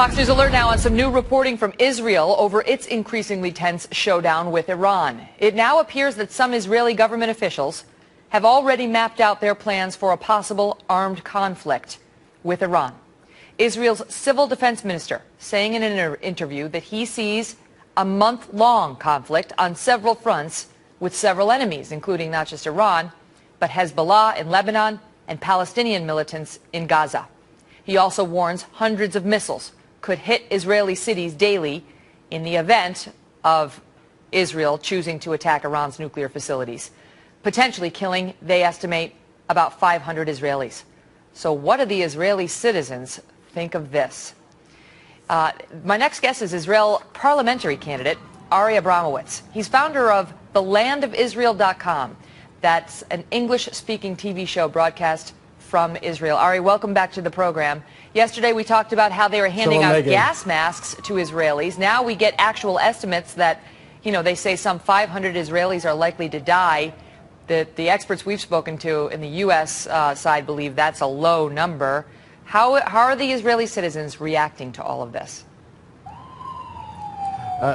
Fox News Alert now on some new reporting from Israel over its increasingly tense showdown with Iran. It now appears that some Israeli government officials have already mapped out their plans for a possible armed conflict with Iran. Israel's civil defense minister saying in an interview that he sees a month-long conflict on several fronts with several enemies, including not just Iran, but Hezbollah in Lebanon and Palestinian militants in Gaza. He also warns hundreds of missiles could hit Israeli cities daily in the event of Israel choosing to attack Iran's nuclear facilities, potentially killing, they estimate, about 500 Israelis. So what do the Israeli citizens think of this? My next guest is Israel parliamentary candidate Ari Abramowitz. He's founder of thelandofisrael.com. That's an English-speaking TV show broadcast from Israel. Ari, welcome back to the program. Yesterday we talked about how they were handing out gas masks to Israelis. Now we get actual estimates that, they say some 500 Israelis are likely to die. The experts we've spoken to in the U.S. Side believe that's a low number. How are the Israeli citizens reacting to all of this?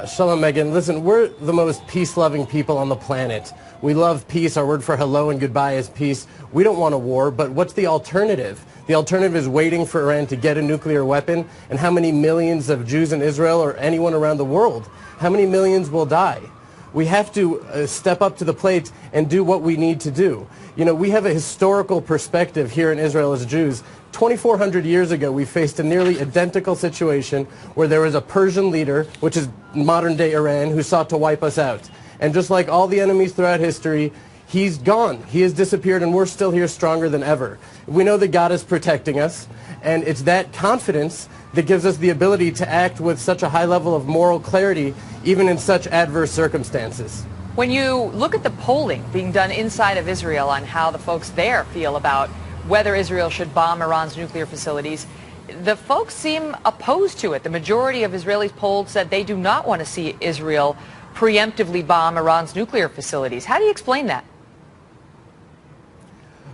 Shalom, Megan. Listen, we're the most peace-loving people on the planet. We love peace. Our word for hello and goodbye is peace. We don't want a war, but what's the alternative? The alternative is waiting for Iran to get a nuclear weapon, and how many millions of Jews in Israel or anyone around the world, how many millions will die? We have to step up to the plate and do what we need to do. We have a historical perspective here in Israel as Jews. 2,400 years ago, we faced a nearly identical situation where there was a Persian leader, which is modern-day Iran, who sought to wipe us out. And just like all the enemies throughout history, he's gone. He has disappeared, and we're still here stronger than ever. We know that God is protecting us, and it's that confidence that gives us the ability to act with such a high level of moral clarity, even in such adverse circumstances. When you look at the polling being done inside of Israel on how the folks there feel about whether Israel should bomb Iran's nuclear facilities, the folks seem opposed to it. The majority of Israelis polled said they do not want to see Israel preemptively bomb Iran's nuclear facilities. How do you explain that?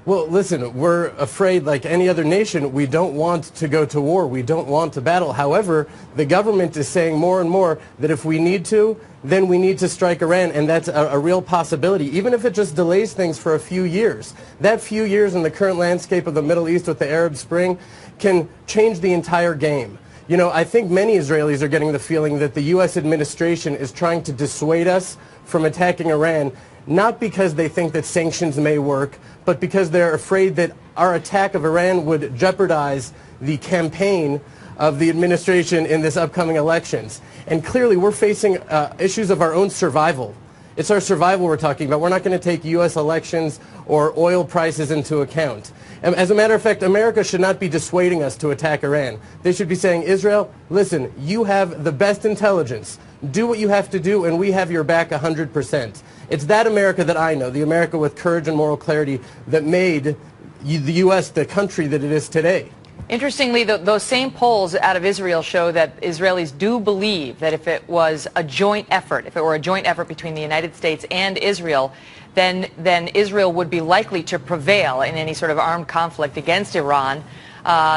Well, listen, we're afraid, like any other nation, we don't want to go to war. We don't want to battle. However, the government is saying more and more that if we need to, then we need to strike Iran, and that's a real possibility, even if it just delays things for a few years. That few years in the current landscape of the Middle East with the Arab Spring can change the entire game. I think many Israelis are getting the feeling that the U.S. administration is trying to dissuade us from attacking Iran, not because they think that sanctions may work, but because they're afraid that our attack of Iran would jeopardize the campaign of the administration in this upcoming elections. And clearly we're facing issues of our own survival. It's our survival we're talking about. We're not going to take U.S. elections or oil prices into account. And as a matter of fact, America should not be dissuading us to attack Iran. They should be saying, Israel, listen, you have the best intelligence. Do what you have to do, and we have your back 100%. It's that America that I know, the America with courage and moral clarity that made the U.S. the country that it is today. Interestingly, those same polls out of Israel show that Israelis do believe that if it was a joint effort, if it were a joint effort between the United States and Israel, then Israel would be likely to prevail in any sort of armed conflict against Iran.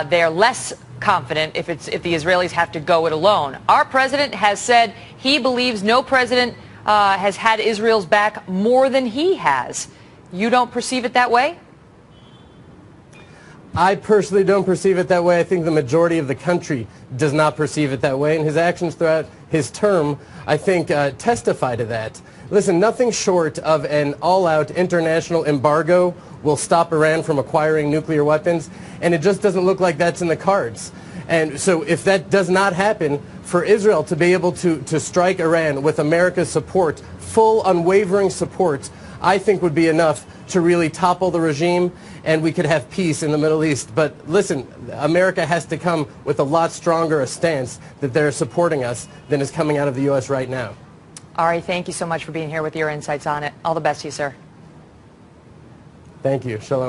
They're less confident if the Israelis have to go it alone. Our president has said he believes no president has had Israel's back more than he has. You don't perceive it that way? I personally don't perceive it that way. I think the majority of the country does not perceive it that way, and his actions throughout his term, I think, testify to that. Listen, nothing short of an all-out international embargo will stop Iran from acquiring nuclear weapons, and it just doesn't look like that's in the cards. And so if that does not happen, for Israel to be able to strike Iran with America's support, full unwavering support, I think would be enough to really topple the regime, and we could have peace in the Middle East. But listen, America has to come with a lot stronger a stance that they're supporting us than is coming out of the U.S. right now. Ari, thank you so much for being here with your insights on it. All the best to you, sir. Thank you. Shalom.